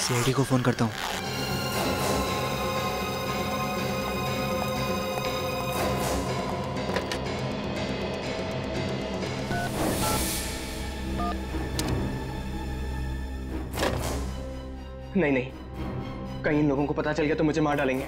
CID को phone करता हूँ। नहीं नहीं, कहीं इन लोगों को पता चल गया तो मुझे मार डालेंगे।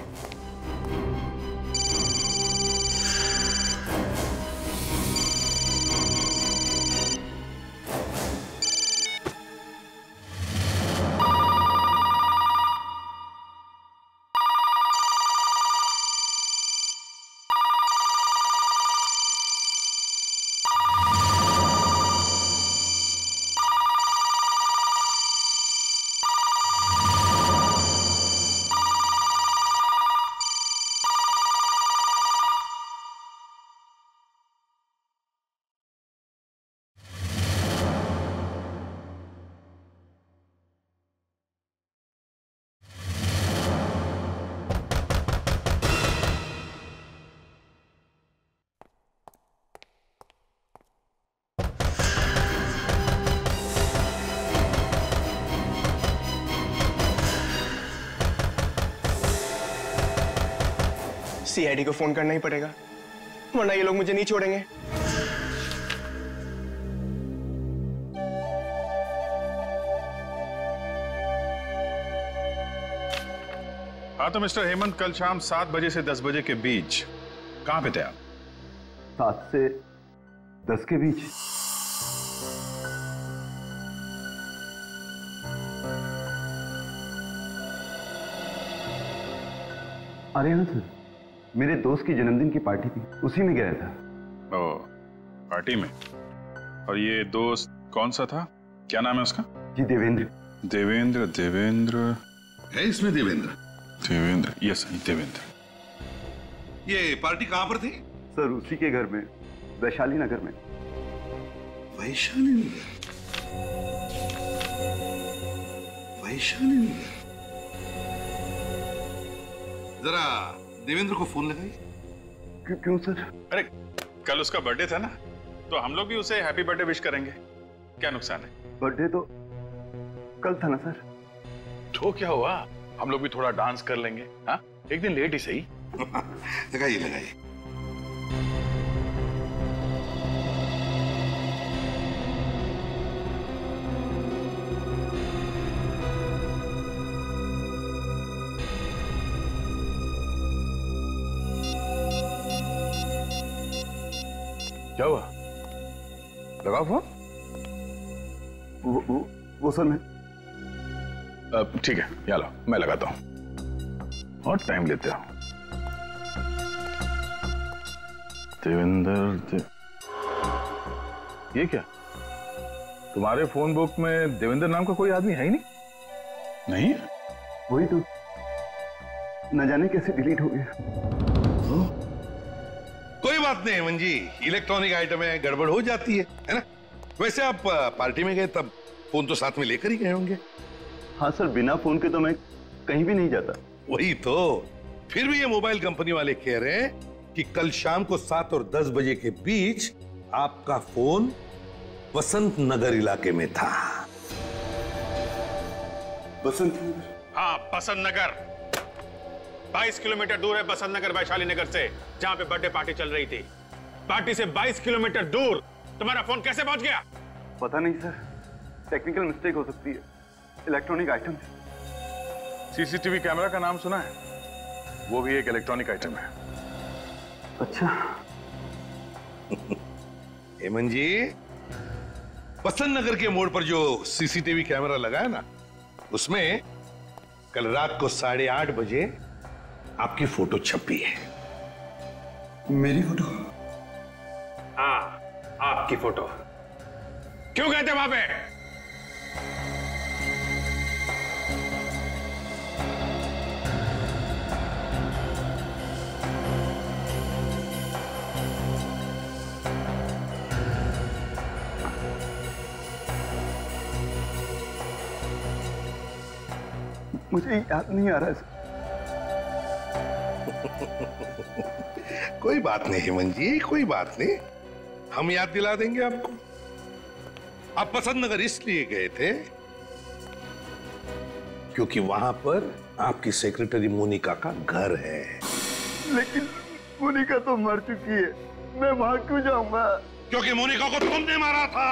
सीआईडी को फोन करना ही पड़ेगा, वरना ये लोग मुझे नहीं छोड़ेंगे। हाँ तो मिस्टर हेमंत, कल शाम 7 बजे से 10 बजे के बीच कहाँ पे थे आप? 7 से 10 के बीच? अरे हाँ सर, मेरे दोस्त की जन्मदिन की पार्टी थी, उसी में गया था। ओ, पार्टी में? और ये दोस्त कौन सा था? क्या नाम है उसका? जी देवेंद्र। देवेंद्र? देवेंद्र है इसमें देवेंद्र? देवेंद्र, यस देवेंद्र। ये पार्टी कहाँ पर थी? सर उसी के घर में, वैशाली नगर में। वैशाली नगर? वैशाली नगर? जरा देवेंद्र को फोन लगाइए। क्यों सर? अरे कल उसका बर्थडे था ना, तो हम लोग भी उसे हैप्पी बर्थडे विश करेंगे, क्या नुकसान है? बर्थडे तो कल था ना सर। तो क्या हुआ, हम लोग भी थोड़ा डांस कर लेंगे। हाँ, एक दिन लेट ही सही। लगाइए लगाइए। क्या हुआ? लगाओ फोन। वो सर मैं। ठीक है, यहाँ लो, मैं लगाता हूँ। और टाइम लेते हो। देवेंद्र ये क्या? तुम्हारे फोन बुक में देवेंद्र नाम का कोई आदमी है ही नहीं? नहीं? वही तो, न जाने कैसे डिलीट हो गया। कोई बात नहीं हेमंत जी, इलेक्ट्रॉनिक आइटम है, गड़बड़ हो जाती है ना? वैसे आप पार्टी में गए तब फोन तो साथ में लेकर ही गए होंगे। हाँ सर, बिना फोन के तो मैं कहीं भी नहीं जाता। वही तो, फिर भी ये मोबाइल कंपनी वाले कह रहे हैं कि कल शाम को 7 और 10 बजे के बीच आपका फोन बसंत नगर इलाके में था। बसंत नगर? हाँ, बसंत नगर। 22 किलोमीटर दूर है बसंत नगर वैशाली नगर से, जहां पे बर्थडे पार्टी चल रही थी। पार्टी से 22 किलोमीटर दूर तुम्हारा फोन कैसे पहुंच गया? पता नहीं सर, टेक्निकल मिस्टेक हो सकती है, इलेक्ट्रॉनिक आइटम। सीसीटीवी कैमरा का नाम सुना है? वो भी एक इलेक्ट्रॉनिक आइटम है। अच्छा। हेमंत जी, बसंत नगर के मोड़ पर जो सीसीटीवी कैमरा लगा है ना, उसमें कल रात को 8:30 बजे आपकी फोटो छपी है। मेरी फोटो? हाँ, आपकी फोटो। क्यों गए थे वहां पे? मुझे याद नहीं आ रहा है। कोई बात नहीं हेमंत जी, कोई बात नहीं, हम याद दिला देंगे आपको। आप बसंत नगर इसलिए गए थे क्योंकि वहां पर आपकी सेक्रेटरी मोनिका का घर है। लेकिन मोनिका तो मर चुकी है, मैं वहां क्यों जाऊंगा? क्योंकि मोनिका को तुमने मारा था।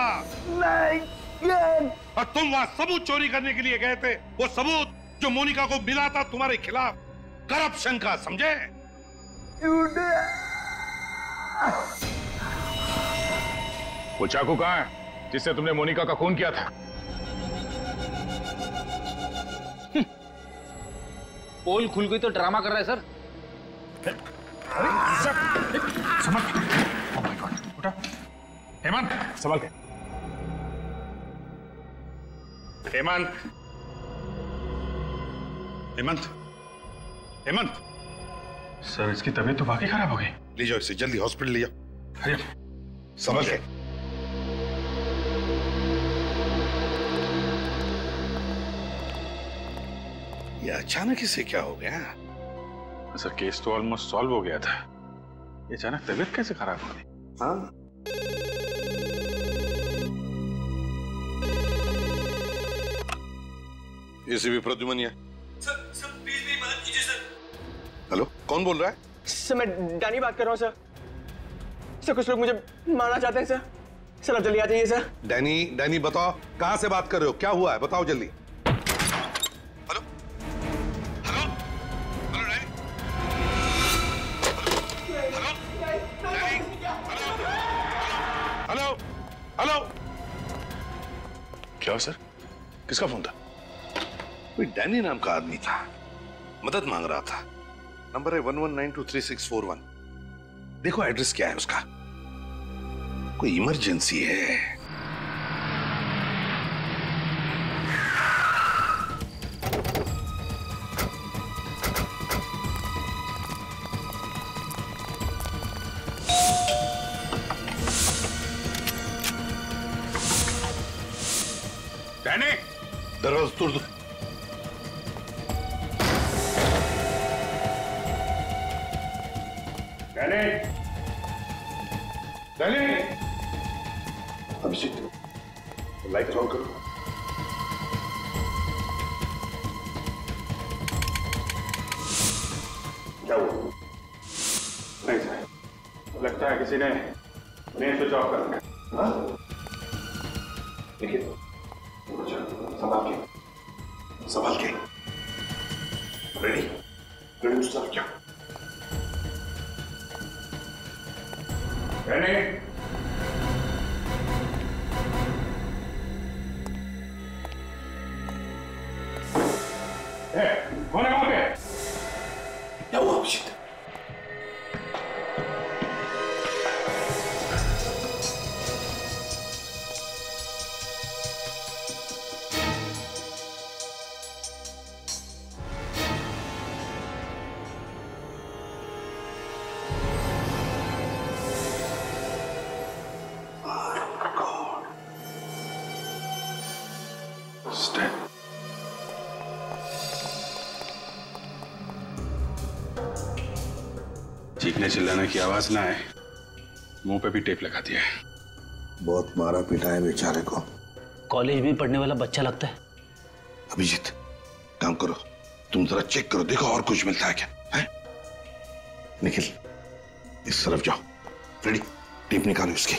नहीं, और तुम वहां सबूत चोरी करने के लिए गए थे, वो सबूत जो मोनिका को मिला था तुम्हारे खिलाफ करप्शन का, समझे? वो चाकू कहाँ है जिससे तुमने मोनिका का खून किया था? पोल खुल गई तो ड्रामा कर रहा है सर। उठा। हेमंत, संभाल के। हेमंत, हेमंत, हेमंत। सर, इसकी तबीयत तो वाकई खराब हो गई। ले जाओ इसे, जल्दी हॉस्पिटल ले जाओ। अरे, संभल के। ये अचानक इसे क्या हो गया? सर, केस तो ऑलमोस्ट सॉल्व हो गया था, ये अचानक तबीयत कैसे खराब हो गई? हाँ, एसीपी प्रद्युमन। सर प्लीज मेरी मदद कीजिए सर। हेलो, कौन बोल रहा है? सर मैं डैनी बात कर रहा हूँ सर। सर कुछ लोग मुझे मारना चाहते हैं सर। सर आप जल्दी आ जाइए सर। डैनी बताओ, कहां से बात कर रहे हो? क्या हुआ है, बताओ जल्दी। Hello hello hello Danny, hello hello. क्या सर, किसका फोन था? कोई डैनी नाम का आदमी था, मदद मांग रहा था। नंबर है 11923641। देखो एड्रेस क्या है उसका। कोई इमरजेंसी है। डैनी, दरवाजा तोड़ दो। डैनी, अभिषेक, लाइट ऑन करो। क्या हुआ? नहीं सर, लगता है किसी ने मेन स्विच ऑफ कर दिया। हाँ? देखिए, संभाल के, संभाल के। Ready, ready to start. क्या? डैनी, कौन है वहां पे? क्या हुआ अभिषेक? चीखने चिल्लाने की आवाज ना आए, मुंह पे भी टेप लगा दिया है। बहुत मारा पीटा है बेचारे को। कॉलेज में पढ़ने वाला बच्चा लगता है। अभिजीत, काम करो, तुम जरा चेक करो, देखो और कुछ मिलता है क्या है? निखिल, इस तरफ जाओ। रेडी, टेप निकालो उसकी।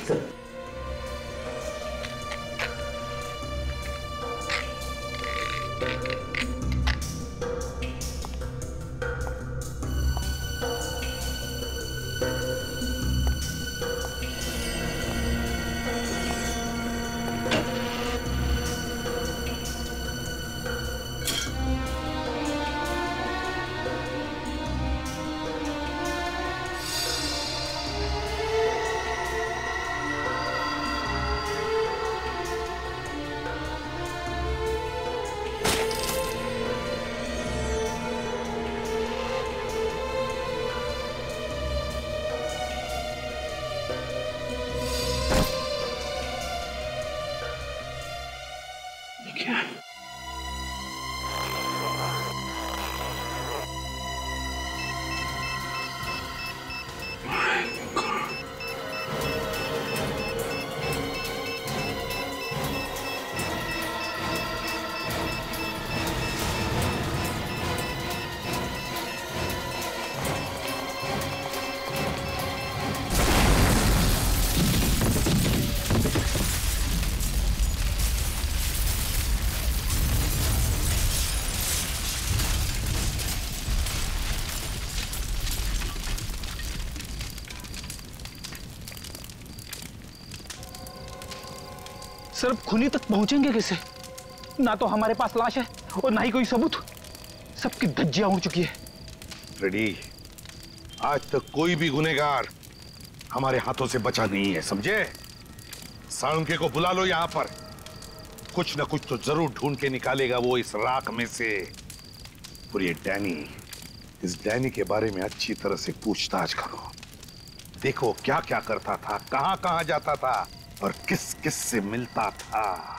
सर अब खूनी तक पहुंचेंगे कैसे? ना तो हमारे पास लाश है और ना ही कोई सबूत। सबकी धज्जियां उड़ चुकी है। रेडी, आज तक कोई भी गुनहगार हमारे हाथों से बचा नहीं है, समझे? साळुंखे को बुला लो यहां पर। कुछ ना कुछ तो जरूर ढूंढ के निकालेगा वो इस राख में से। और ये डैनी, इस डैनी के बारे में अच्छी तरह से पूछताछ करो। देखो क्या क्या करता था, कहां कहां जाता था और किस किस से मिलता था।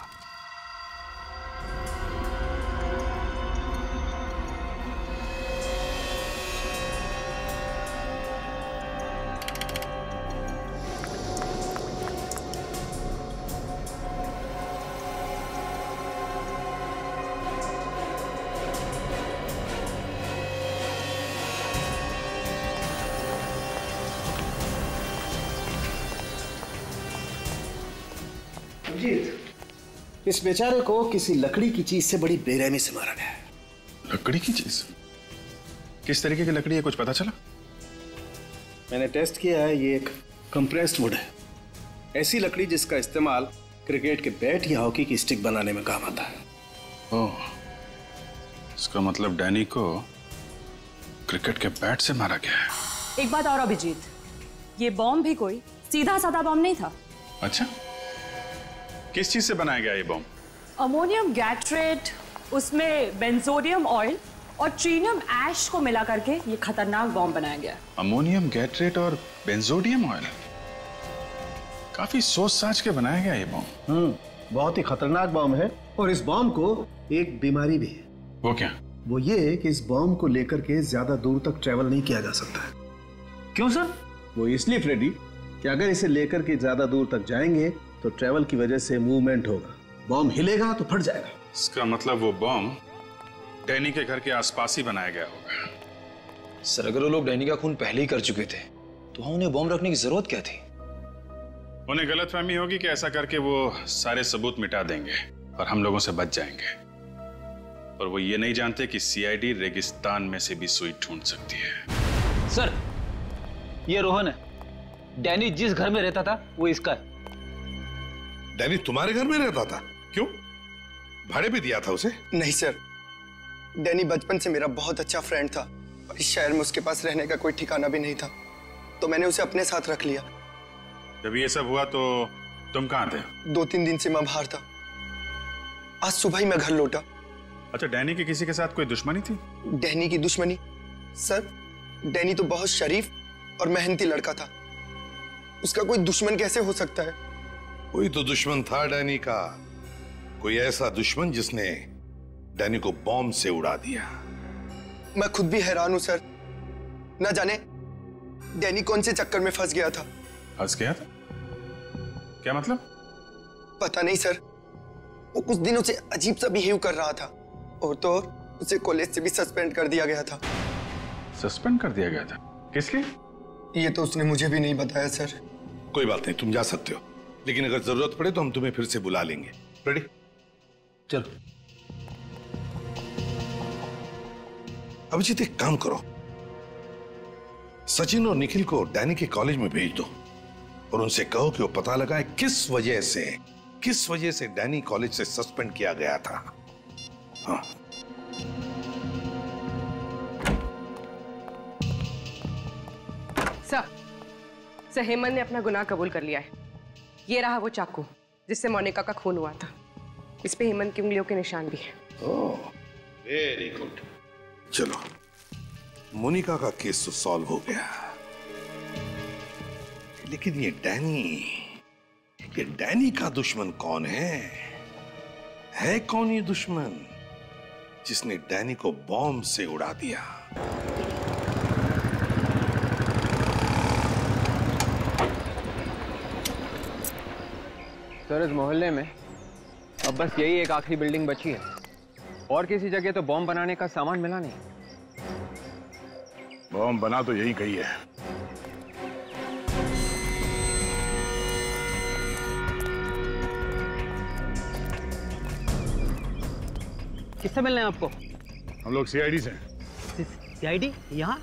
इस बेचारे को किसी लकड़ी की चीज से बड़ी बेरहमी से मारा गया है। लकड़ी की चीज? किस तरीके की लकड़ी है, कुछ पता चला? मैंने टेस्ट किया है, ये एक कंप्रेस्ड वुड है। ऐसी लकड़ी जिसका इस्तेमाल क्रिकेट के बैट या हॉकी की स्टिक बनाने में काम आता है। ओह, इसका मतलब डैनी को क्रिकेट के बैट से मारा गया है। एक बात और अभिजीत, ये बॉम्ब भी कोई सीधा साधा बॉम्ब नहीं था। अच्छा, किस चीज से बनाया गया ये बॉम्ब? अमोनियम गैट्रेट, उसमें बेंजोडियम ऑयल और ट्रीनियम ऐश को मिला करके ये खतरनाक बॉम्ब बनाया गया। अमोनियम गैट्रेट और बेंजोडियम ऑयल, काफी सोच साच के बनाया गया ये बॉम्ब। बहुत ही खतरनाक बॉम्ब है और इस बॉम्ब को एक बीमारी भी है। वो क्या? वो ये कि इस बॉम्ब को लेकर के ज्यादा दूर तक ट्रेवल नहीं किया जा सकता है। क्यों सर? वो इसलिए फ्रेडी कि अगर इसे लेकर के ज्यादा दूर तक जाएंगे तो ट्रेवल की वजह से मूवमेंट होगा, बॉम्ब हिलेगा तो फट जाएगा। इसका मतलब वो बॉम्ब डैनी के घर के आसपास ही बनाया गया होगा। सर अगर वो लोग डैनी का खून पहले ही कर चुके थे तो वहां उन्हें बॉम्ब रखने की जरूरत क्या थी? उन्हें गलतफहमी होगी कि ऐसा करके वो सारे सबूत मिटा देंगे और हम लोगों से बच जाएंगे। और वो ये नहीं जानते कि सीआईडी रेगिस्तान में से भी सुई ढूंढ सकती है। सर, ये रोहन है। डैनी जिस घर में रहता था वो इसका है। डैनी तुम्हारे घर में रहता था? क्यों, भाड़े पे दिया था उसे? नहीं सर, डैनी बचपन से मेरा बहुत अच्छा फ्रेंड था और इस शहर में उसके पास रहने का कोई ठिकाना भी नहीं था, तो मैंने उसे अपने साथ रख लिया। जब ये सब हुआ तो तुम कहां थे? 2-3 दिन से मैं बाहर था। आज सुबह ही मैं घर लौटा। अच्छा, डैनी की किसी के साथ कोई दुश्मनी थी? डैनी की दुश्मनी? सर, डैनी तो बहुत शरीफ और मेहनती लड़का था, उसका कोई दुश्मन कैसे हो सकता है? कोई तो दुश्मन था डैनी का, कोई ऐसा दुश्मन जिसने डैनी को बॉम्ब से उड़ा दिया। मैं खुद भी हैरान हूं सर, ना जाने डैनी कौन से चक्कर में फंस गया था। फंस गया था? क्या मतलब? पता नहीं सर, वो कुछ दिनों से अजीब सा बिहेव कर रहा था और तो और उसे कॉलेज से भी सस्पेंड कर दिया गया था। सस्पेंड कर दिया गया था? किसके? ये तो उसने मुझे भी नहीं बताया सर। कोई बात नहीं, तुम जा सकते हो, लेकिन अगर जरूरत पड़े तो हम तुम्हें फिर से बुला लेंगे। रेडी? चलो। अभिजीत, एक काम करो, सचिन और निखिल को डैनी के कॉलेज में भेज दो और उनसे कहो कि वो पता लगाए किस वजह से डैनी कॉलेज से सस्पेंड किया गया था। हाँ। सर, हेमंत ने अपना गुनाह कबूल कर लिया है। ये रहा वो चाकू जिससे मोनिका का खून हुआ था। इस पे हेमंत की उंगलियों के निशान भी है। ओह, वेरी गुड। चलो, मोनिका का केस तो सॉल्व हो गया, लेकिन ये डैनी का दुश्मन कौन है? कौन ये दुश्मन जिसने डैनी को बॉम्ब से उड़ा दिया? सर, इस मोहल्ले में अब बस यही एक आखिरी बिल्डिंग बची है और किसी जगह तो बॉम्ब बनाने का सामान मिला नहीं। बॉम्ब बना तो यही कही है। किससे मिलना है आपको? हम लोग सीआईडी से। सीआईडी? यहाँ?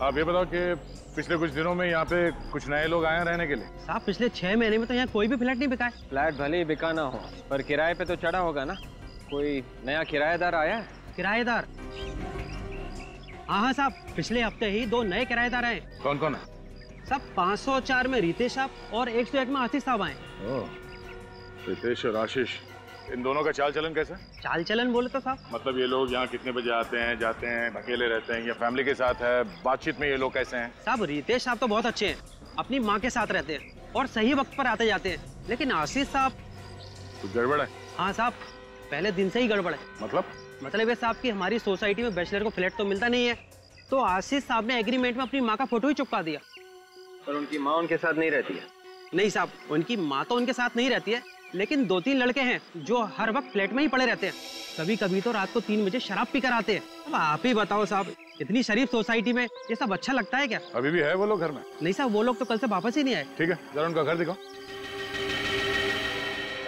आप ये बताओ कि पिछले कुछ दिनों में यहाँ पे कुछ नए लोग आए हैं रहने के लिए? साहब पिछले 6 महीने में तो यहाँ कोई भी फ्लैट नहीं बिका है। फ्लैट भले ही बिका ना हो, पर किराए पे तो चढ़ा होगा ना। कोई नया किराएदार आया है? किराएदार? हाँ साहब, पिछले हफ्ते ही 2 नए किराएदार आए। कौन कौन है? सब 504 में रितेश साहब और 101 में आशीष साहब आए। रितेश और आशीष, इन दोनों का चाल चलन कैसा? चाल चलन बोले तो साहब मतलब ये लोग यहाँ कितने बजे आते हैं, जाते हैं, अकेले रहते हैं या फैमिली के साथ है? बातचीत में ये लोग कैसे हैं? साहब रितेश साहब तो बहुत अच्छे हैं, अपनी माँ के साथ रहते हैं और सही वक्त पर आते जाते हैं। लेकिन आशीष साहब कुछ गड़बड़ है? हाँ साहब, पहले दिन से ही गड़बड़ है। मतलब ये साहब की हमारी सोसाइटी में बैचलर को फ्लैट तो मिलता नहीं है, तो आशीष साहब ने एग्रीमेंट में अपनी माँ का फोटो ही चिपका दिया। पर उनकी माँ उनके साथ नहीं रहती है? नहीं साहब, उनकी माँ तो उनके साथ नहीं रहती है, लेकिन 2-3 लड़के हैं जो हर वक्त फ्लैट में ही पड़े रहते हैं। कभी कभी तो रात को 3 बजे शराब पी कर आते हैं। अब आप ही बताओ साहब, इतनी शरीफ सोसाइटी में ये सब अच्छा लगता है क्या? अभी भी है वो लोग घर में? नहीं साहब, वो लोग तो कल से वापस ही नहीं आए। ठीक है, जरा उनका घर दिखाओ।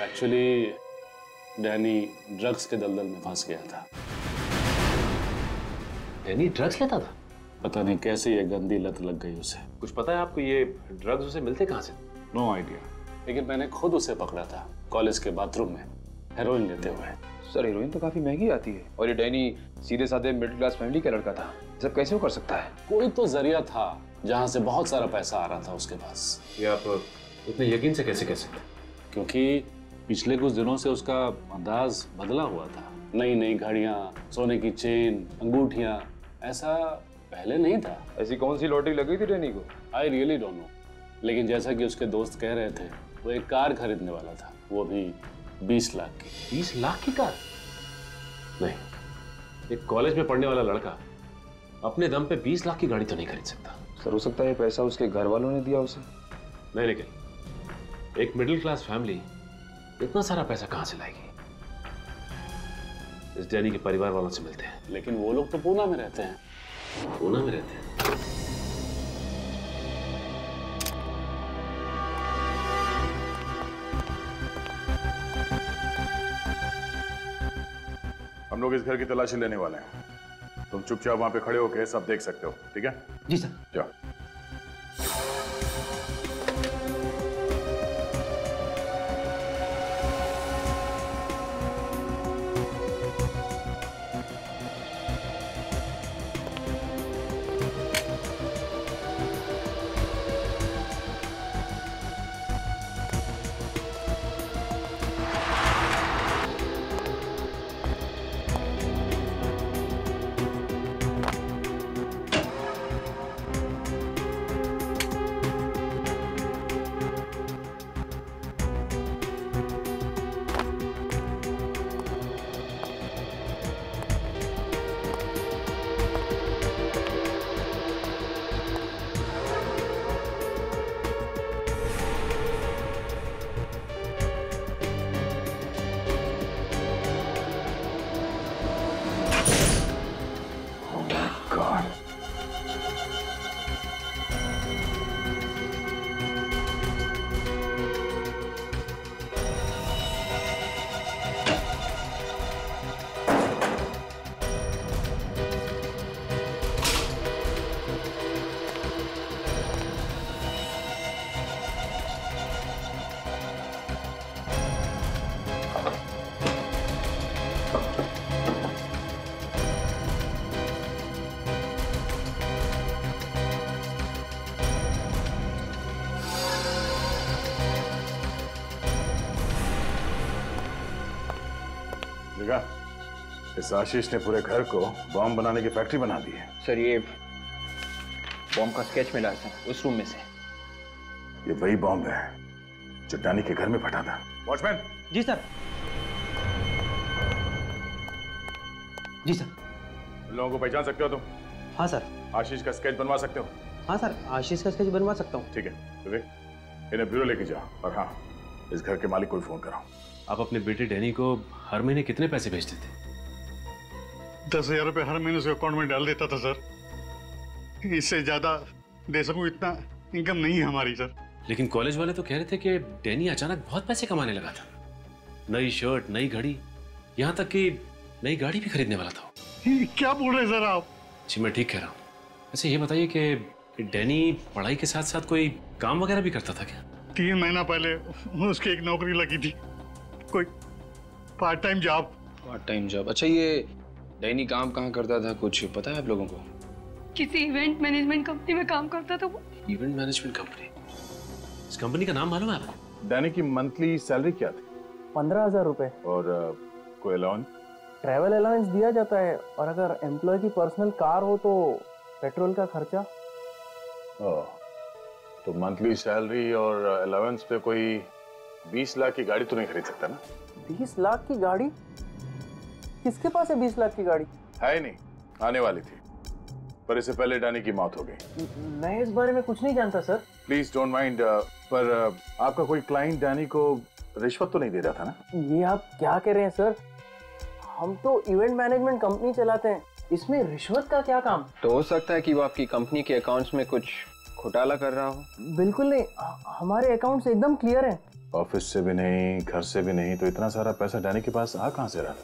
एक्चुअली डैनी ड्रग्स के दलदल में फंस गया था। डैनी ड्रग्स लेता था? पता नहीं कैसे ये गंदी लत लग गई उसे। कुछ पता है आपको ये ड्रग्स उसे मिलते कहाँ से? नो आइडिया, लेकिन मैंने खुद उसे पकड़ा था कॉलेज के बाथरूम में हेरोइन लेते हुए। सर हेरोइन तो काफी महंगी आती है, और ये डैनी सीधे साधे मिडिल क्लास फैमिली का लड़का था। सब कैसे वो कर सकता है? कोई तो जरिया था जहाँ से बहुत सारा पैसा आ रहा था उसके पास। ये आप इतने यकीन से कैसे कह सकते? क्योंकि पिछले कुछ दिनों से उसका अंदाज बदला हुआ था। नई नई घड़ियाँ, सोने की चेन, अंगूठियाँ, ऐसा पहले नहीं था। ऐसी कौन सी लॉटरी लगी थी डैनी को? आई रियली डोंट नो, लेकिन जैसा कि उसके दोस्त कह रहे थे, वो एक कार खरीदने वाला था, वो भी 20 लाख की। 20 लाख की कार? नहीं, एक कॉलेज में पढ़ने वाला लड़का अपने दम पे 20 लाख की गाड़ी तो नहीं खरीद सकता। सर हो सकता है ये पैसा उसके घर वालों ने दिया उसे। नहीं, लेकिन एक मिडिल क्लास फैमिली इतना सारा पैसा कहां से लाएगी? इस डैनी के परिवार वालों से मिलते हैं। लेकिन वो लोग तो पूना में रहते हैं। पूना में रहते हैं? हम लोग इस घर की तलाशी लेने वाले हैं। तुम चुपचाप वहां पे खड़े होकर सब देख सकते हो, ठीक है? जी सर। जाओ। इस आशीष ने पूरे घर को बॉम्ब बनाने की फैक्ट्री बना दी है। सर ये बॉम्ब का स्केच मिला है सर उस रूम में से। ये वही बॉम्ब है जो डैनी के घर में फटा था। वॉचमैन। जी सर। जी सर। इन लोगों को पहचान सकते हो तुम? हाँ सर। आशीष का स्केच बनवा सकते हो? हाँ सर, आशीष का स्केच बनवा सकता हूँ। ठीक है, तो देख इन्हें ब्यूरो लेके जाओ, और हाँ इस घर के मालिक को भी फोन कराओ। आप अपने बेटे डैनी को हर महीने कितने पैसे भेजते थे? 10,000 रुपये हर महीने उसके अकाउंट में डाल देता था सर। इससे ज्यादा दे सकूं इतना इनकम नहीं है हमारी सर। लेकिन कॉलेज वाले तो कह रहे थे कि डैनी अचानक बहुत पैसे कमाने लगा था। नई शर्ट, नई घड़ी, यहाँ तक कि नई गाड़ी भी खरीदने वाला था। क्या बोल रहे हैं सर आप? जी मैं ठीक कह रहा हूँ। वैसे ये बताइए कि डैनी पढ़ाई के साथ साथ कोई काम वगैरह भी करता था क्या? 3 महीना पहले उसकी एक नौकरी लगी थी, कोई part time job. Part time job? अच्छा, ये डैनी काम कहाँ करता था, कुछ पता है आप लोगों को? किसी इवेंट मैनेजमेंट कंपनी में काम करता था वो। Event management company? इस कंपनी का नाम मालूम है आपको? डैनी की मंथली सैलरी क्या थी? 15,000 रुपए। और कोई अलाउंस? ट्रैवल अलाउंस दिया जाता है, और अगर एम्प्लॉय की पर्सनल कार हो तो पेट्रोल का खर्चा। तो मंथली सैलरी और अलाउंस पे कोई 20 लाख की गाड़ी तो नहीं खरीद सकता ना? 20 लाख की गाड़ी? किसके पास है 20 लाख की गाड़ी? है ही नहीं, आने वाली थी, पर इससे पहले डैनी की मौत हो गई। मैं इस बारे में कुछ नहीं जानता सर। प्लीज डोंट माइंड, पर आपका कोई क्लाइंट डैनी को रिश्वत तो नहीं दे रहा था ना? ये आप क्या कह रहे हैं सर? हम तो इवेंट मैनेजमेंट कंपनी चलाते हैं, इसमें रिश्वत का क्या काम? तो हो सकता है कि वो आपकी कंपनी के अकाउंट्स में कुछ घोटाला कर रहा हो। बिल्कुल नहीं, हमारे अकाउंट्स एकदम क्लियर हैं। ऑफिस से भी नहीं, घर से भी नहीं, तो इतना सारा पैसा डैनी के पास आ कहां से रहा?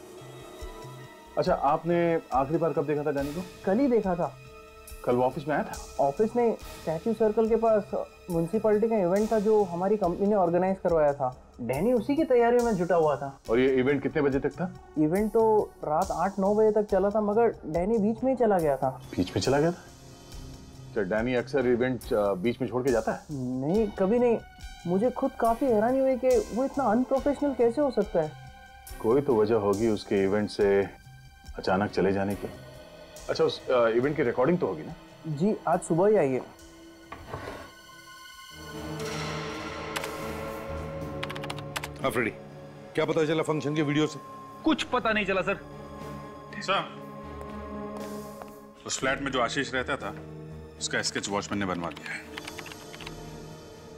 अच्छा, आपने आखिरी बार कब देखा था डैनी को? कल ही देखा था। कल वो ऑफिस में आया था? ऑफिस में स्टैच्यू सर्कल के पास म्युनिसिपैलिटी का इवेंट था जो हमारी कंपनी ने ऑर्गेनाइज करवाया था। डैनी उसी की तैयारियों में जुटा हुआ था। और ये इवेंट कितने बजे तक था? इवेंट तो रात 8-9 बजे तक चला था, मगर डैनी बीच में ही चला गया था। बीच में चला गया था? क्या डैनी अक्सर इवेंट बीच में छोड़ के जाता है? नहीं, कभी नहीं। मुझे खुद काफी हैरानी हुई कि वो इतना अनप्रोफेशनल कैसे हो सकता है। कोई तो वजह होगी उसके इवेंट से अचानक चले जाने की। अच्छा, उस इवेंट की रिकॉर्डिंग तो होगी ना? जी, आज सुबह ही आई है। हाँ फ्रेडी, क्या पता चला फंक्शन के वीडियो से? कुछ पता नहीं चला सर। सर, उस फ्लैट में जो आशीष रहता था उसका स्केच वॉचमैन ने बनवा दिया है।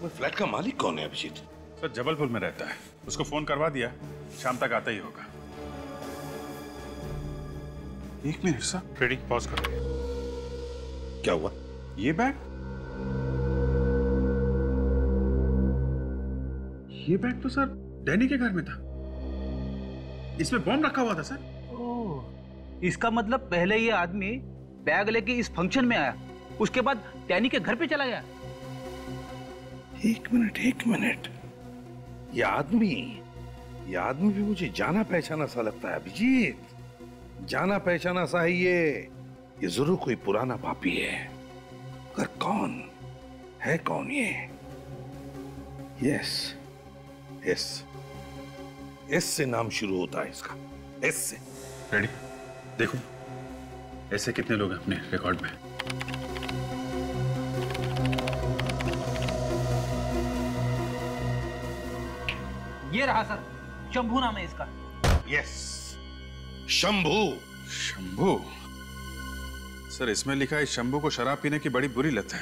वो फ्लैट का मालिक कौन है अभिजीत? सर, जबलपुर में रहता है, उसको फोन करवा दिया, शाम तक आता ही होगा। एक मिनट सर, फ्रेडी पॉज करो। क्या हुआ? ये बैग? ये बैग तो सर डैनी के घर में था, इसमें बॉम्ब रखा हुआ था सर। ओह, इसका मतलब पहले ये आदमी बैग लेके इस फंक्शन में आया, उसके बाद डैनी के घर पे चला गया। एक मिनट, ये आदमी भी मुझे जाना पहचाना सा लगता है अभिजीत। जाना पहचाना सा है ये जरूर कोई पुराना पापी है। पर कौन है, कौन ये? यस, एस से नाम शुरू होता है इसका, एस से। रेडी? देखो ऐसे कितने लोग हैं अपने रिकॉर्ड में। ये रहा सर, शंभू नाम है इसका। यस, शंभू। सर, इसमें लिखा है शंभू को शराब पीने की बड़ी बुरी लत है।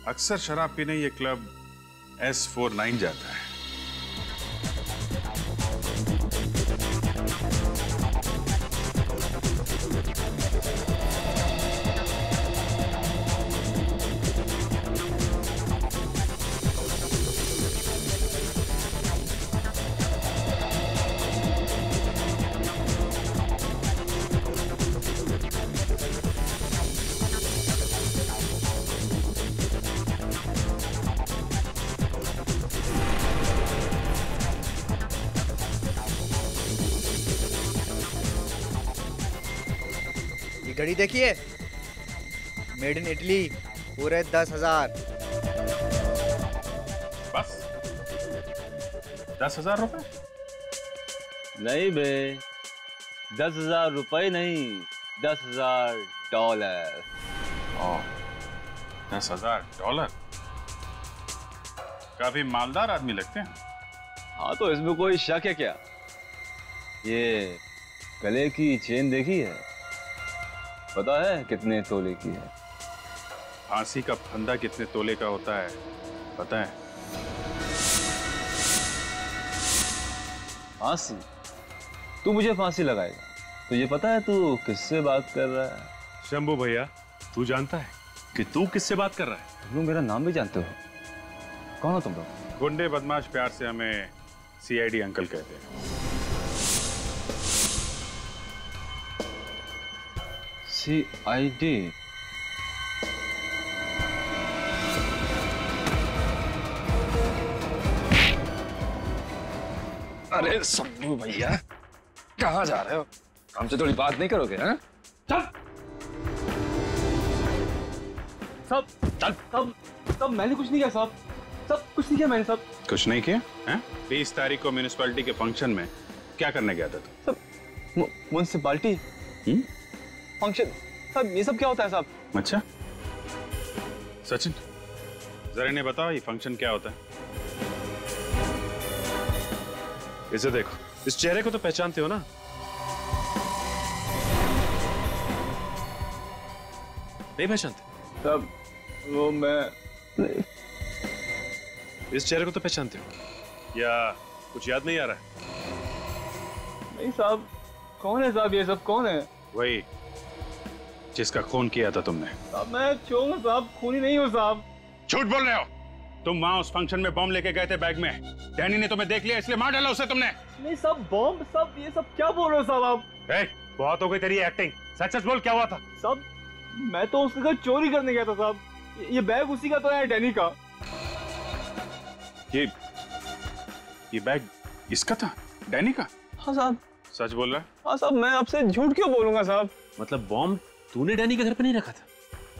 अक्सर शराब पीने ये क्लब S49 जाता है। घड़ी देखिए, मेड इन इटली, पूरे 10,000। बस 10,000 रुपए? नहीं बे, 10,000 रुपए नहीं, $10,000। 10,000? काफी मालदार आदमी लगते हैं। हाँ, तो इसमें कोई शक है क्या? ये गले की चेन देखी है? पता है कितने तोले की है? फांसी का फंदा कितने तोले का होता है पता है? फांसी? तू मुझे फांसी लगाएगा? तुझे पता है तू किससे बात कर रहा है? शंभू भैया, तू जानता है कि तू किससे बात कर रहा है? तुम लोग मेरा नाम भी जानते हो। कौन हो तुम लोग? गुंडे बदमाश प्यार से हमें CID अंकल कहते हैं। CID? अरे सब्बू भैया, कहाँ जा रहे हो? हमसे थोड़ी बात नहीं करोगे? हैं? चल। सब मैंने कुछ नहीं किया साहब। सब कुछ नहीं किया मैंने साहब। कुछ नहीं किया? हैं? 20 तारीख को म्यूनिसिपैलिटी के फंक्शन में क्या करने गया था तू? म्युनिसिपैलिटी फंक्शन साहब, ये सब क्या होता है साहब? अच्छा सचिन, जरा इन्हें बताओ ये फंक्शन क्या होता है? इसे देखो, इस चेहरे को तो पहचानते हो ना? नहीं पहचानते? साहब वो मैं इस चेहरे को तो पहचानते हो या कुछ याद नहीं आ रहा है? नहीं साहब, कौन है साहब? ये सब कौन है? वही जिसका खून किया था तुमने। साहब मैं चोर हूं साहब, खूनी नहीं हूं साहब। झूठ बोल रहे हो। तुम वहां उस फंक्शन में बॉम्ब लेके गए थे बैग में। डैनी ने तुम्हें देख लिया इसलिए मार डाला उसे तुमने। नहीं साहब, बॉम्ब सब ये सब क्या बोल रहे हो साहब आप? बहुत हो गई तेरी एक्टिंग। सच सच बोल, क्या हुआ था? साहब मैं तो उसके घर चोरी करने गया था साहब। ये बैग उसी का तो है, डैनी का। ये बैग इसका था? डैनी का? हाँ साहब। सच बोल रहा है? हाँ साहब, मैं आपसे झूठ क्यों बोलूंगा साहब? मतलब बॉम्ब तूने डैनी के घर पे नहीं रखा था?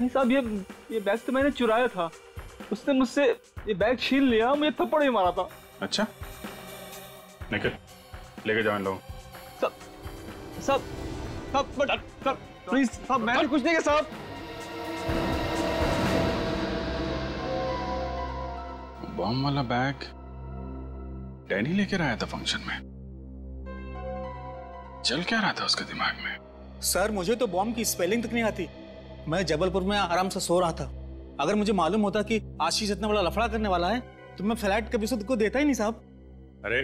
नहीं साहब, ये बैग तो मैंने चुराया था। उसने मुझसे ये बैग छीन लिया, मुझे थप्पड़ ही मारा था। अच्छा, निकल लेके जाओ इन लोगों। सब प्लीज साहब, मैंने कुछ नहीं किया साहब। बॉम्ब वाला बैग डैनी लेकर आया था फंक्शन में। चल क्या रहा था उसके दिमाग में? सर मुझे तो बॉम्ब की स्पेलिंग तक नहीं आती। मैं जबलपुर में आराम से सो रहा था। अगर मुझे मालूम होता कि आशीष इतना बड़ा लफड़ा करने वाला है तो मैं फ्लैट कभी से को देता ही नहीं साहब। अरे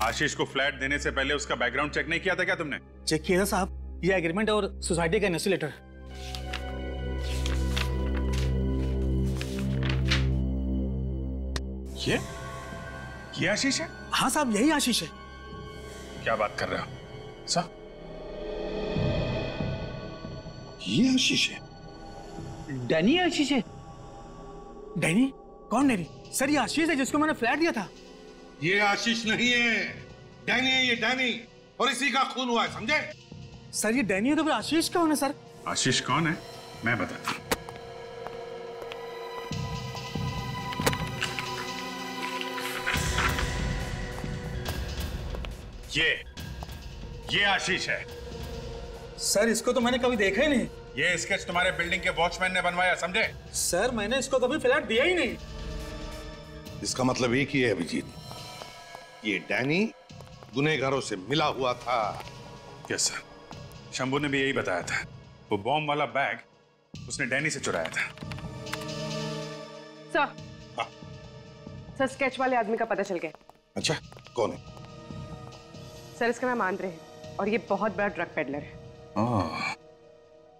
आशीष को फ्लैट देने से पहले उसका बैकग्राउंड चेक नहीं किया था क्या तुमने? चेक किया था साहब, ये एग्रीमेंट और सोसाइटी का एनओसी लेटर। ये आशीष है? हाँ साहब, यही आशीष है। क्या बात कर रहे हो साहब? ये आशीष है? डैनी आशीष है? डैनी? कौन डैनी? सर ये आशीष है जिसको मैंने फ्लैट दिया था। ये आशीष नहीं है, डैनी है ये, डैनी। और इसी का खून हुआ है, समझे? सर ये डैनी है तो फिर आशीष कौन है सर? आशीष कौन है मैं बताता हूं। ये आशीष है। सर इसको तो मैंने कभी देखा ही नहीं। ये स्केच तुम्हारे बिल्डिंग के वॉचमैन ने बनवाया, समझे? सर मैंने इसको कभी फ्लैट दिया ही नहीं। इसका मतलब एक ही है अभिजीत, ये डैनी गुनहगारों से मिला हुआ था। यस सर, शंभू ने भी यही बताया था। वो बॉम्ब वाला बैग उसने डैनी से चुराया था। सर स्केच वाले आदमी का पता चल गया। अच्छा, कौन है? सर इसका नाम आंद्रे है और ये बहुत बड़ा ड्रग पेडलर है।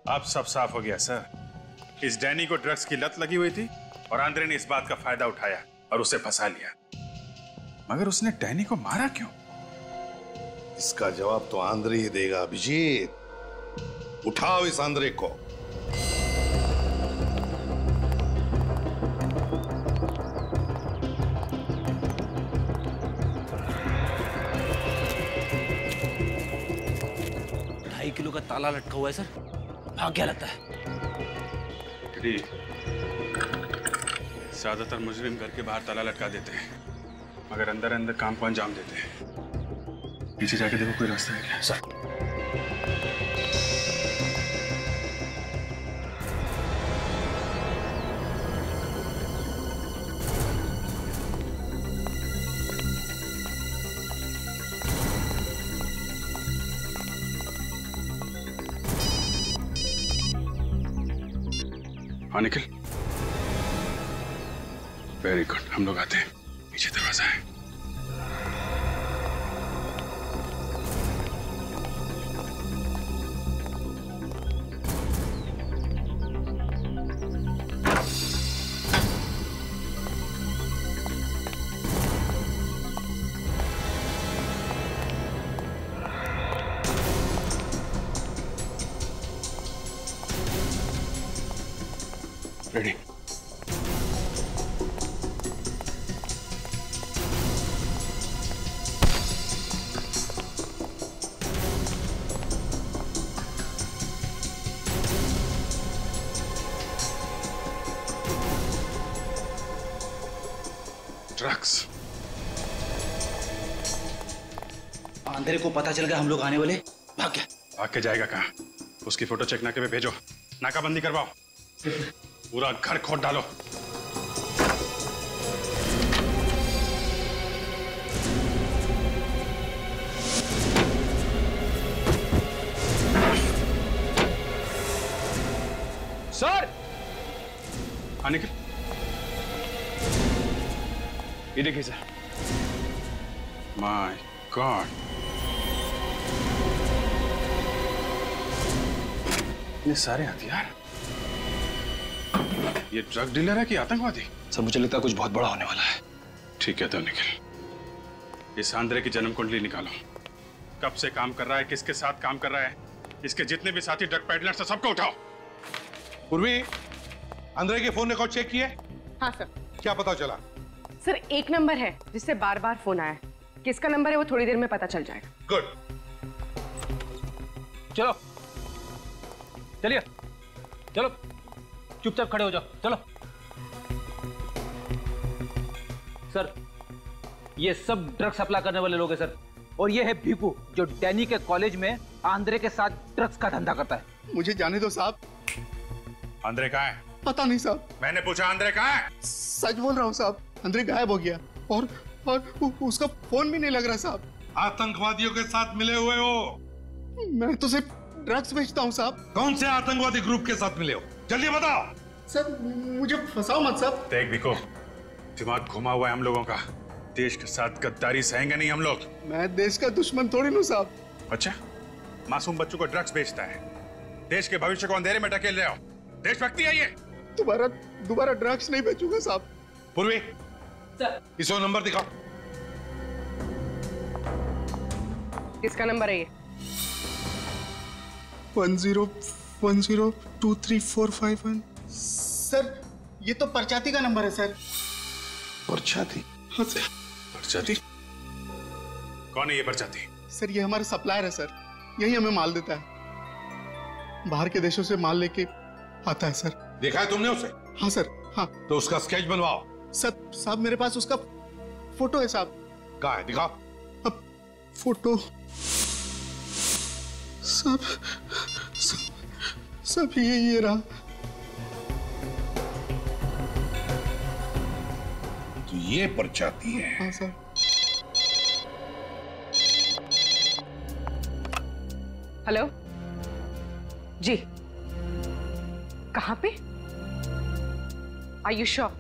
अब सब साफ हो गया सर। इस डैनी को ड्रग्स की लत लगी हुई थी और आंद्रे ने इस बात का फायदा उठाया और उसे फंसा लिया। मगर उसने डैनी को मारा क्यों? इसका जवाब तो आंद्रे ही देगा अभिजीत। उठाओ इस आंद्रे को। किलो का ताला लटका हुआ है सर। भाग क्या लगता है? ज्यादातर मुजरिम घर के बाहर ताला लटका देते हैं, मगर अंदर अंदर काम को अंजाम देते हैं। पीछे जाके देखो कोई रास्ता है क्या? सर हाँ निखिल, वेरी गुड। हम लोग आते हैं, पीछे दरवाजा है। रेडी? ड्रग्स। आंधेरे को पता चल गया हम लोग आने वाले, भाग गया। भाग के जाएगा कहाँ? उसकी फोटो चेक नाके पे भेजो, नाकाबंदी करवाओ, पूरा घर खोद डालो। सर! हाँ निखिल, ये देखिए सर। माय गॉड, ये सारे हथियार, ये ड्रग डीलर है कि आतंकवादी? सर मुझे लगता है कुछ बहुत बड़ा होने वाला है। ठीक है तो निखिल, इस आंद्रे की जन्म कुंडली निकालो। कब से काम कर रहा है, किसके साथ काम कर रहा है, इसके जितने भी साथी ड्रग पेडलर्स हैं सबको उठाओ। पूर्वी, आंद्रे के फोन रिकॉर्ड चेक किए? हाँ सर। क्या पता चला? सर एक नंबर है जिससे बार बार फोन आया, किसका नंबर है वो थोड़ी देर में पता चल जाएगा। गुड। चलो चलिए, चलो चुपचाप खड़े हो जाओ, चलो। सर ये सब ड्रग सप्लाई करने वाले लोग हैं सर, और ये है भीकू जो डैनी के कॉलेज में आंद्रे के साथ ड्रग्स का धंधा करता है। मुझे जाने दो साहब। आंद्रे कहाँ है? पता नहीं साहब। मैंने पूछा आंद्रे कहाँ है? सच बोल रहा हूँ साहब, आंद्रे गायब हो गया और उसका फोन भी नहीं लग रहा साहब। आतंकवादियों के साथ मिले हुए हो? मैं तो सिर्फ ड्रग्स बेचता हूँ साहब। कौन से आतंकवादी ग्रुप के साथ मिले हो? जल्दी बताओ। सर मुझे फंसाओ मत साहब। देख बिको, दिमाग घुमा हुआ है हम लोगों का, देश के साथ गद्दारी सहेंगे नहीं हम लोग। मैं देश का दुश्मन थोड़ी हूँ साहब। अच्छा, मासूम बच्चों को ड्रग्स बेचता है, देश के भविष्य को अंधेरे में ढकेल रहे हो, देशभक्ति है ये? दोबारा ड्रग्स नहीं बेचूंगा साहब। पूर्वी, इसको नंबर दिखाओ। किसका नंबर है ये? 10102345 सर, ये तो परचाती का नंबर है सर। परचाती? हाँ सर। परचाती? कौन है ये परचाती? सर ये हमारा सप्लायर है सर, यही हमें माल देता है, बाहर के देशों से माल लेके आता है सर। देखा है तुमने उसे? हाँ सर, हाँ। तो उसका स्केच बनवाओ। सर साहब मेरे पास उसका फोटो है साहब। कहाँ है? दिखाओ। अब फोटो सब ये रहा। तो ये परचाती है? हाँ सर। हेलो जी, कहाँ पे? Are you sure?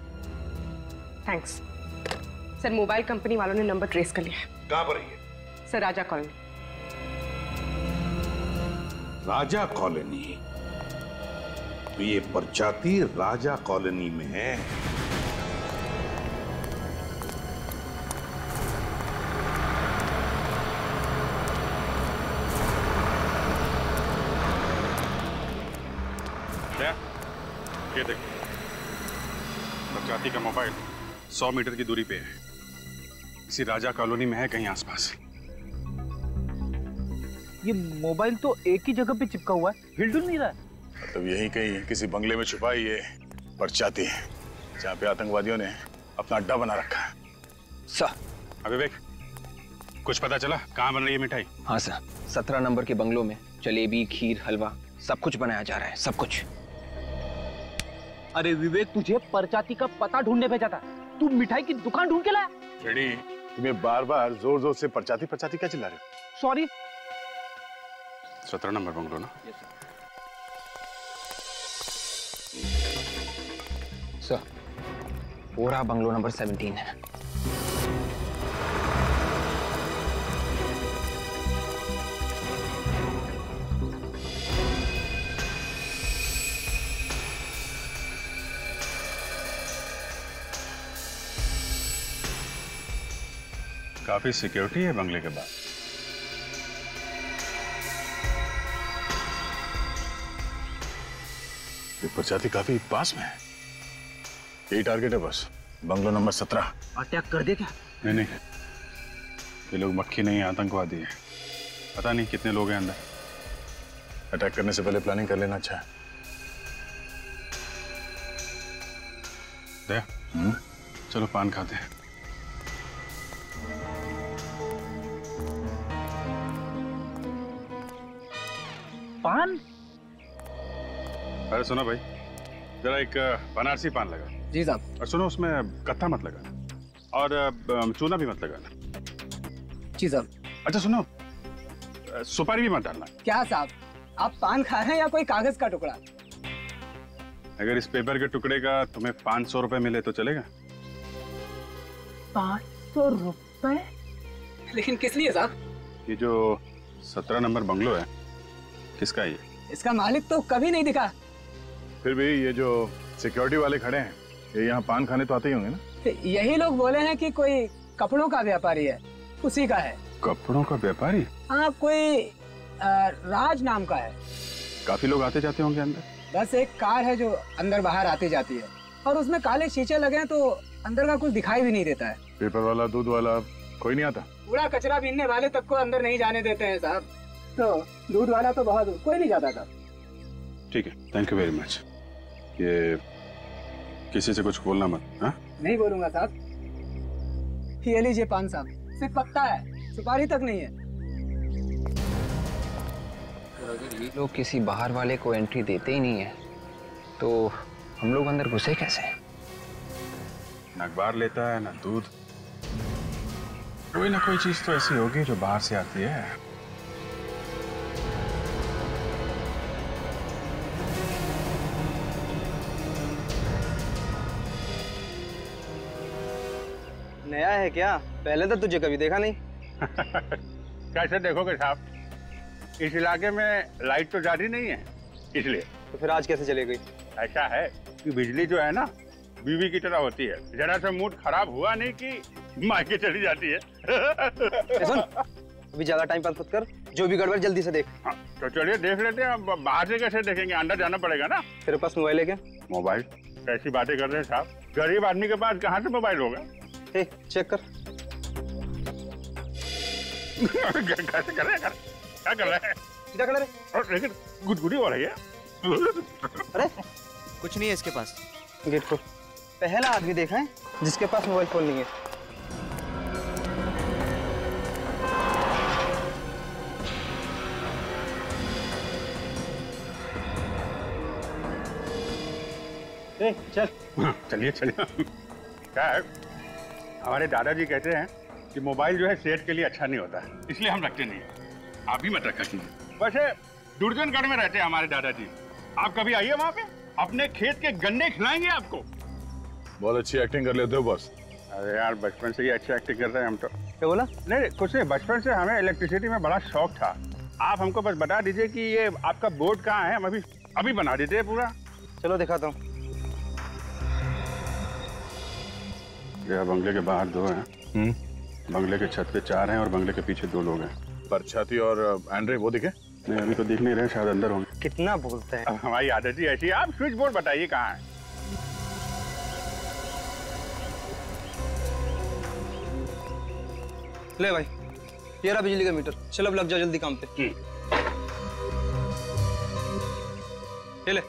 Thanks sir. Mobile company वालों ने नंबर ट्रेस कर लिया है। कहाँ पर है ये? सर राजा कॉलोनी। राजा कॉलोनी? तो ये परचाती राजा कॉलोनी में है। ये देखो, परचाती का मोबाइल 100 मीटर की दूरी पे है, इसी राजा कॉलोनी में है कहीं आसपास। ये मोबाइल तो एक ही जगह पे चिपका हुआ है, हिल-डुल नहीं रहा है। मतलब यही कहीं किसी बंगले में छुपा ये परचाती है, जहाँ पे आतंकवादियों ने अपना अड्डा बना रखा है। सर विवेक, कुछ पता चला कहाँ बन रही है मिठाई? हाँ सर, 17 नंबर के बंगलों में जलेबी, खीर, हलवा सब कुछ बनाया जा रहा है, सब कुछ। अरे विवेक, तुझे परचाती का पता ढूंढने भेजा था, तू मिठाई की दुकान ढूंढ के लाया। रेडी, तुम्हें बार-बार जोर-जोर से परचाती परचाती क्या चिल्ला रहे हो? सॉरी। 17 नंबर बंगलो ना? सर, पूरा बंगलो नंबर 17 है। काफी सिक्योरिटी है बंगले के बाद। ये परचाती काफी पास में है। यही टारगेट है बस, बंगलो नंबर 17। अटैक कर दे क्या? नहीं, ये लोग मक्खी नहीं है, आतंकवादी है। पता नहीं कितने लोग हैं अंदर। अटैक करने से पहले प्लानिंग कर लेना अच्छा है। दया, चलो पान खाते हैं। पान? अरे सुनो भाई, जरा एक बनारसी पान लगा। जी साहब। और सुनो, उसमें कत्था मत लगाना और चूना भी मत लगाना। जी साहब। अच्छा सुनो, सुपारी भी मत डालना। क्या साहब, आप पान खा रहे हैं या कोई कागज का टुकड़ा? अगर इस पेपर के टुकड़े का तुम्हें 500 रुपए मिले तो चलेगा? 500 रुपए? लेकिन किस लिए साहब? ये जो 17 नंबर बंगलो है, किसका है ये? इसका मालिक तो कभी नहीं दिखा। फिर भी ये जो सिक्योरिटी वाले खड़े हैं, ये यहाँ पान खाने तो आते ही होंगे ना? यही लोग बोले हैं कि कोई कपड़ों का व्यापारी है, उसी का है। कपड़ों का व्यापारी? हाँ, कोई राज नाम का है। काफी लोग आते जाते होंगे अंदर? बस एक कार है जो अंदर बाहर आती जाती है, और उसमें काले शीशे लगे हैं तो अंदर का कुछ दिखाई भी नहीं देता है। पेपर वाला, दूध वाला कोई नहीं आता? कूड़ा कचरा बीनने वाले तक को अंदर नहीं जाने देते हैं साहब। तो दूध वाला तो बहुत, कोई नहीं जाता था। ठीक है, थैंक यू वेरी मच। ये किसी से कुछ बोलना मत। हाँ, नहीं बोलूंगा साहब। ये लीजिए पान साहब, सिर्फ पत्ता है, सुपारी तक नहीं है। अगर ये लोग किसी बाहर वाले को एंट्री देते ही नहीं है तो हम लोग अंदर घुसे कैसे? ना अखबार लेता है ना दूध, कोई ना कोई चीज तो ऐसी होगी जो बाहर से आती है। नया है क्या? पहले तो तुझे कभी देखा नहीं। कैसे देखोगे साहब, इस इलाके में लाइट तो जाती नहीं है, इसलिए। तो फिर आज कैसे चली गई? ऐसा है कि बिजली जो है ना, बीवी की तरह होती है, जरा सा मूड खराब हुआ नहीं कि मायके चली जाती है। सुन, अभी ज्यादा टाइम पास मत कर, जो भी गड़बड़ जल्दी से देख। हाँ, तो चलिए देख लेते हैं। अब बाहर से कैसे देखेंगे, अंदर जाना पड़ेगा ना। तेरे पास मोबाइल है क्या? मोबाइल? कैसी बातें कर रहे हैं साहब, गरीब आदमी के पास कहाँ से मोबाइल होगा? चेक कर। कैसे कर रहे हैं? क्या कर रहे हैं? सीधा कर रहे। लेकिन गुदगुदी हो रही है। अरे कुछ नहीं है इसके पास। गेट खोल। पहला आदमी देखा है जिसके पास मोबाइल फोन नहीं है। चल। चलिए चलिए। क्या है, हमारे दादाजी कहते हैं कि मोबाइल जो है सेहत के लिए अच्छा नहीं होता है, इसलिए हम रखते नहीं है। आप भी मत रखा कीजिए। वैसे दुर्जनगढ़ में रहते हैं हमारे दादाजी, आप कभी आइए वहाँ पे, अपने खेत के गन्ने खिलाएंगे आपको। बहुत अच्छी एक्टिंग कर लेते हो बॉस। अरे यार, बचपन से ही अच्छी एक्टिंग कर रहे हैं हम तो। क्या बोला? नहीं कुछ नहीं, बचपन से हमें इलेक्ट्रिसिटी में बड़ा शौक था। आप हमको बस बता दीजिए कि ये आपका बोर्ड कहाँ है, हम अभी बना देते हैं पूरा। चलो दिखाता हूँ। बंगले के बाहर 2 हैं, बंगले के छत पे 4 हैं और बंगले के पीछे 2 लोग हैं। पर छाती और एंड्रे वो दिखे? नहीं, अभी तो दिख नहीं रहे, शायद अंदर होंगे। कितना बोलते हैं। हमारी आदत ही ऐसी है। आप स्विच बोर्ड बताइए कहाँ है। ले भाई, ये रहा बिजली का मीटर। चलो अब लग जाओ जल्दी काम पे। ये ले।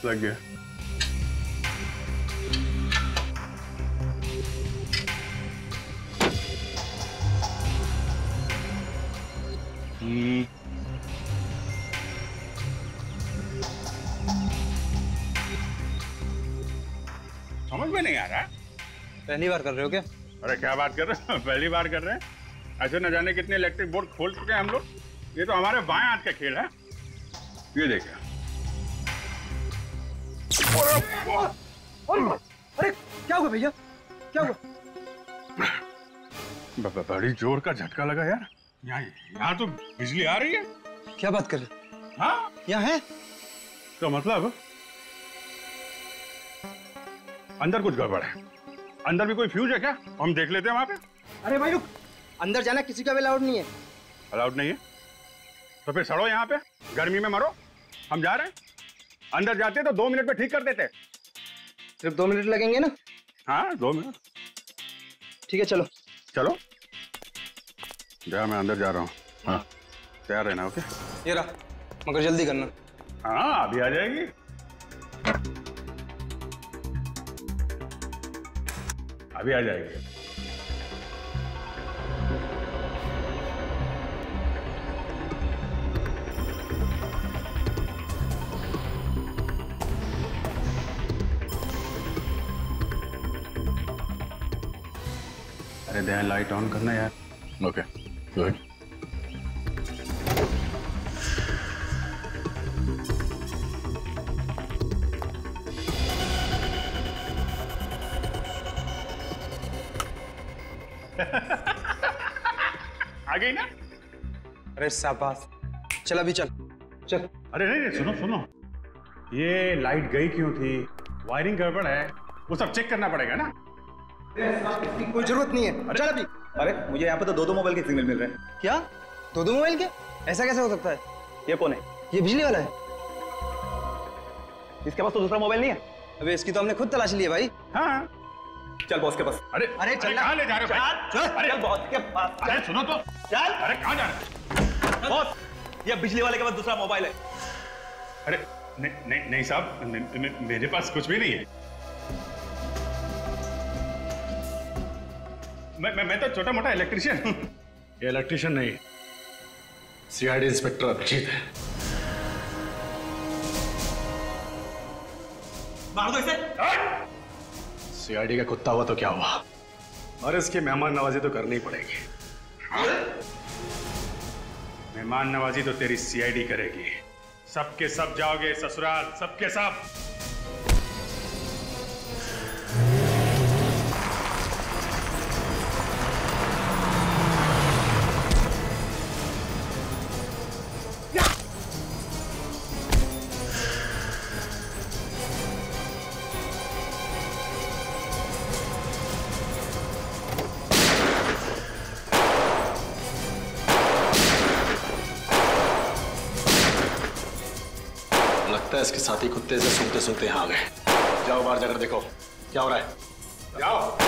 लग गया। समझ में नहीं आ रहा। पहली बार कर रहे हो क्या? अरे क्या बात कर रहे हो, पहली बार कर रहे हैं। ऐसे न जाने कितने इलेक्ट्रिक बोर्ड खोल चुके हैं हम लोग। ये तो हमारे बाएं हाथ का खेल है। ये देखिए। अरे क्या हुआ भैया, क्या हुआ? बड़ी जोर का झटका लगा यार। यहाँ तो बिजली आ रही है। क्या बात कर रहे? हाँ यहाँ है तो मतलब अंदर कुछ गड़बड़ है। अंदर भी कोई फ्यूज है क्या? हम देख लेते हैं वहां पे। अरे भाई रुक, अंदर जाना किसी का भी अलाउड नहीं है। अलाउड नहीं है तो फिर सड़ो यहाँ पे, गर्मी में मरो। हम जा रहे हैं। अंदर जाते तो 2 मिनट में ठीक कर देते। सिर्फ 2 मिनट लगेंगे ना? हाँ 2 मिनट। ठीक है चलो। चलो जा, मैं अंदर जा रहा हूँ। हाँ तैयार रहना। ओके ये रहा, मगर जल्दी करना। हाँ अभी आ जाएगी। अभी आ जाएगी। दया लाइट ऑन करना यार। Okay good. आ गई ना? अरे शाबाश, चल अभी चल चल। अरे नहीं, सुनो सुनो, ये लाइट गई क्यों थी? वायरिंग गड़बड़ है, वो सब चेक करना पड़ेगा ना। कोई जरूरत नहीं है, चल अभी। अरे मुझे यहाँ पे तो दो मोबाइल के सिग्नल मिल रहे हैं। क्या दो मोबाइल के? ऐसा कैसे हो सकता है? ये कौन है? ये बिजली वाला है। इसके पास तो दूसरा मोबाइल नहीं है। अबे इसकी तो हमने खुद तलाशी ली है भाई। हाँ चल बॉस के पास। अरे चल, कहाँ ले जा रहे हो? चल अरे चल बॉस के पास। अरे सुनो तो, चल। अरे कहाँ जा रहे हो? बॉस ये बिजली वाले के पास दूसरा मोबाइल है। अरे नहीं साहब, मेरे पास कुछ भी नहीं है। मैं तो छोटा मोटा इलेक्ट्रिशियन हूँ। ये इलेक्ट्रिशियन नहीं, सीआईडी इंस्पेक्टर अभिजीत है। मार दो इसे। सीआईडी का कुत्ता हुआ तो क्या हुआ, और इसकी मेहमान नवाजी तो करनी ही पड़ेगी। मेहमान नवाजी तो तेरी सीआईडी करेगी। सबके सब जाओगे ससुराल, सबके सब। लगता है इसके साथी कुत्ते से सूंघते सूंघते यहाँ आ गए। जाओ बाहर जाकर देखो क्या हो रहा है। जाओ।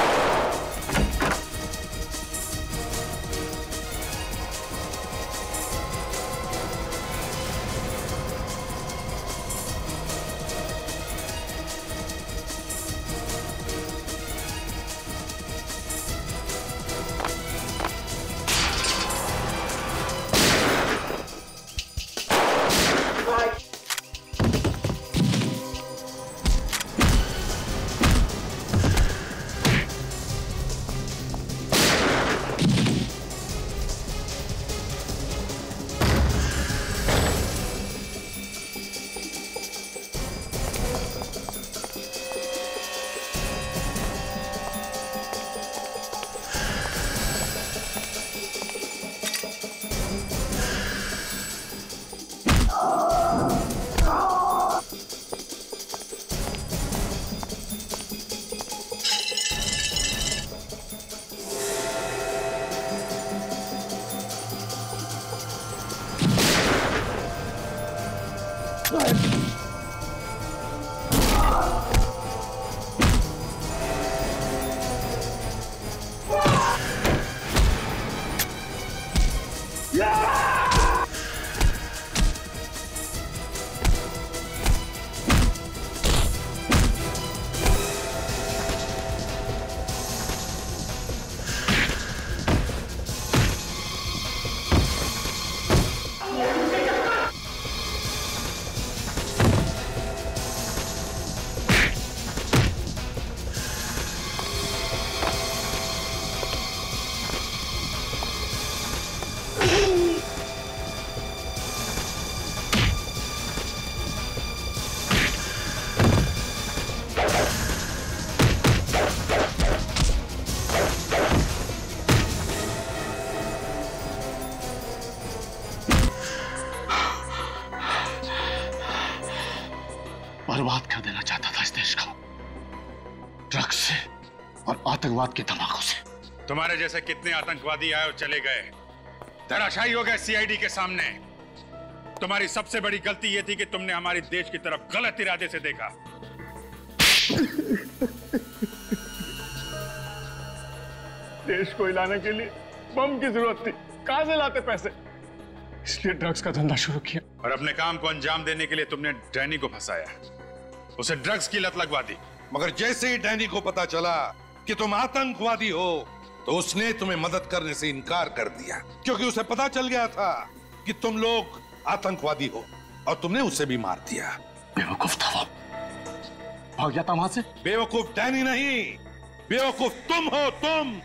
बर्बाद कर देना चाहता था इस देश को, ड्रग्स से और आतंकवाद के धमाकों से। तुम्हारे जैसे कितने आतंकवादी आए और चले गए, धराशायी हो गए सीआईडी के सामने। तुम्हारी सबसे बड़ी गलती यह थी कि तुमने हमारे देश की तरफ गलत इरादे से देखा। देश को हिलाने के लिए बम की जरूरत थी, कहां से लाते पैसे? इसलिए ड्रग्स का धंधा शुरू किया। और अपने काम को अंजाम देने के लिए तुमने डैनी को फंसाया, उसे ड्रग्स की लत लगवा दी। मगर जैसे ही डैनी को पता चला कि तुम आतंकवादी हो तो उसने तुम्हें मदद करने से इनकार कर दिया, क्योंकि उसे पता चल गया था कि तुम लोग आतंकवादी हो, और तुमने उसे भी मार दिया। बेवकूफ था वो, भाग जाता वहां से। बेवकूफ डैनी नहीं, बेवकूफ तुम हो। तुम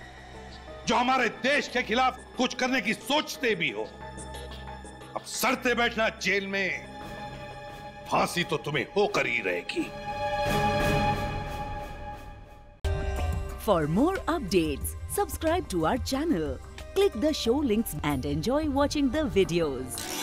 जो हमारे देश के खिलाफ कुछ करने की सोचते भी हो। अब सड़ते बैठना जेल में, फांसी तो तुम्हें होकर ही रहेगी। For more updates, subscribe to our channel, click the show links and enjoy watching the videos.